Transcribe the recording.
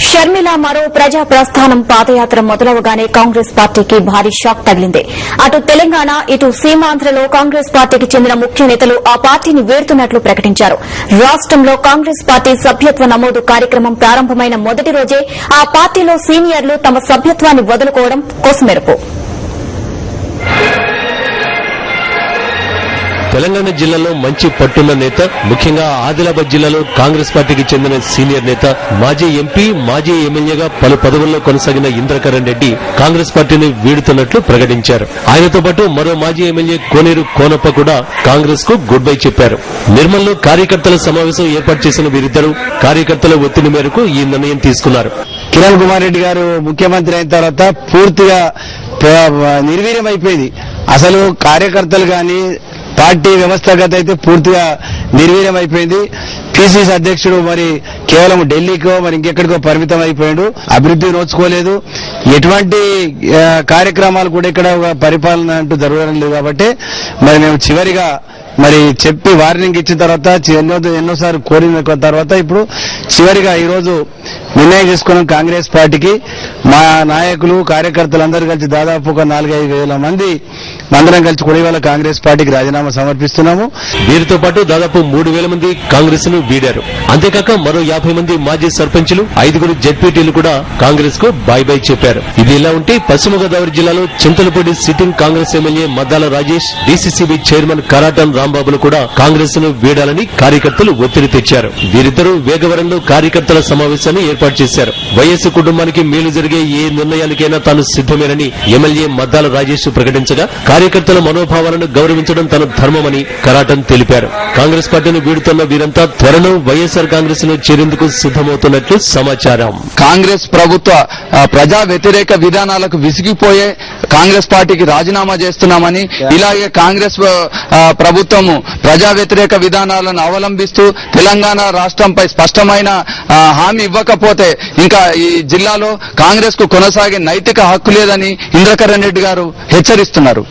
షర్మిల మరో ప్రజా ప్రస్థానం పాదయాత్ర మొదలవగానే కాంగ్రెస్ పార్టీకి భారీ షాక్ తగిలింది. అటు తెలంగాణ ఇటు సీమాంధ్రలో కాంగ్రెస్ పార్టీకి చెందిన ముఖ్య నేతలు ఆ పార్టీని వీడుతున్నట్లు ప్రకటించారు. రాష్టంలో కాంగ్రెస్ పార్టీ సభ్యత్వ నమోదు కార్యక్రమం ప్రారంభమైన మొదటి రోజే ఆ పార్టీలో సీనియర్లు తమ సభ్యత్వాన్ని వదులుకోవడం కొసమెరుపు. తెలంగాణ జిల్లాలో మంచి పట్టున్న నేత, ముఖ్యంగా ఆదిలాబాద్ జిల్లాలో కాంగ్రెస్ పార్టీకి చెందిన సీనియర్ నేత, మాజీ ఎంపీ, మాజీ ఎమ్మెల్యేగా పలు పదవుల్లో కొనసాగిన ఇంద్రకరణ్ రెడ్డి కాంగ్రెస్ పార్టీని వీడుతున్నట్లు ప్రకటించారు. ఆయనతో పాటు మరో మాజీ ఎమ్మెల్యే కోనేరు కోనప్ప కూడా కాంగ్రెస్ కు గుడ్ బై చెప్పారు. నిర్మల్లో కార్యకర్తల సమావేశం ఏర్పాటు చేసిన వీరిద్దరూ కార్యకర్తల ఒత్తిడి మేరకు ఈ నిర్ణయం తీసుకున్నారు. కిరణ్ కుమార్ రెడ్డి గారు ముఖ్యమంత్రి అయిన తర్వాత పూర్తిగా నిర్వీర్యం అయిపోయింది. అసలు కార్యకర్తలు గాని పార్టీ వ్యవస్థగత అయితే పూర్తిగా నిర్వీర్యం అయిపోయింది. పిసిసి అధ్యక్షుడు మరి కేవలం ఢిల్లీకో మరి ఇంకెక్కడికో పరిమితం అయిపోయాడు. అభివృద్ధి నోచుకోలేదు. ఎటువంటి కార్యక్రమాలు కూడా ఇక్కడ పరిపాలన అంటూ జరగడం లేదు. కాబట్టి మరి మేము చివరిగా మరి చెప్పి వార్నింగ్ ఇచ్చిన తర్వాత ఎన్నోసార్లు కోరిన తర్వాత ఇప్పుడు చివరిగా ఈరోజు నిర్ణయం చేసుకున్నాం. కాంగ్రెస్ పార్టీకి మా నాయకులు కార్యకర్తలందరూ కలిసి దాదాపు ఒక 4-5 వేల మంది అందరం కలిసి కూడా ఇవాళ కాంగ్రెస్ పార్టీకి రాజీనామా సమర్పిస్తున్నాము. వీరితో పాటు దాదాపు 3,000 మంది కాంగ్రెస్ ను వీడారు. అంతేకాక మరో 50 మంది మాజీ సర్పంచులు, 5 జెడ్పీటీలు కూడా కాంగ్రెస్ కు బై బై చెప్పారు. ఇది ఇలా ఉంటే పశ్చిమ గోదావరి జిల్లాలో Chintalapudi sitting Congress MLA Maddala Rajesh, DCCB chairman Karatam రాంబాబులు కూడా కాంగ్రెస్ ను వీడాలని కార్యకర్తలు ఒత్తిడి తెచ్చారు. వీరిద్దరూ వేగవరంలో కార్యకర్తల సమావేశాన్ని ఏర్పాటు చేశారు. వైఎస్ కుటుంబానికి మేలు జరిగే ఏ నిర్ణయానికైనా తాను సిద్దమేనని ఎమ్మెల్యే మద్దాల రాజేష్ ప్రకటించగా, కార్యకర్తల మనోభావాలను గౌరవించడం తన ధర్మమని కరాటన్ తెలిపారు. కాంగ్రెస్ పార్టీని వీడుతున్న వీరంతా త్వరలో వైఎస్ఆర్ కాంగ్రెస్ లో చేరేందుకు సిద్దమవుతున్నట్లు సమాచారం. కాంగ్రెస్ ప్రభుత్వ ప్రజా వ్యతిరేక విధానాలకు విసిగిపోయే కాంగ్రెస్ పార్టీకి రాజీనామా చేస్తున్నామని, ఇలాగే కాంగ్రెస్ ప్రభుత్వము ప్రజా వ్యతిరేక విధానాలను అవలంబిస్తూ తెలంగాణ రాష్ట్రంపై స్పష్టమైన హామీ ఇవ్వకపోతే ఇంకా ఈ జిల్లాలో కాంగ్రెస్ కు కొనసాగే నైతిక హక్కు లేదని ఇంద్రకరణ్ రెడ్డి గారు హెచ్చరిస్తున్నారు.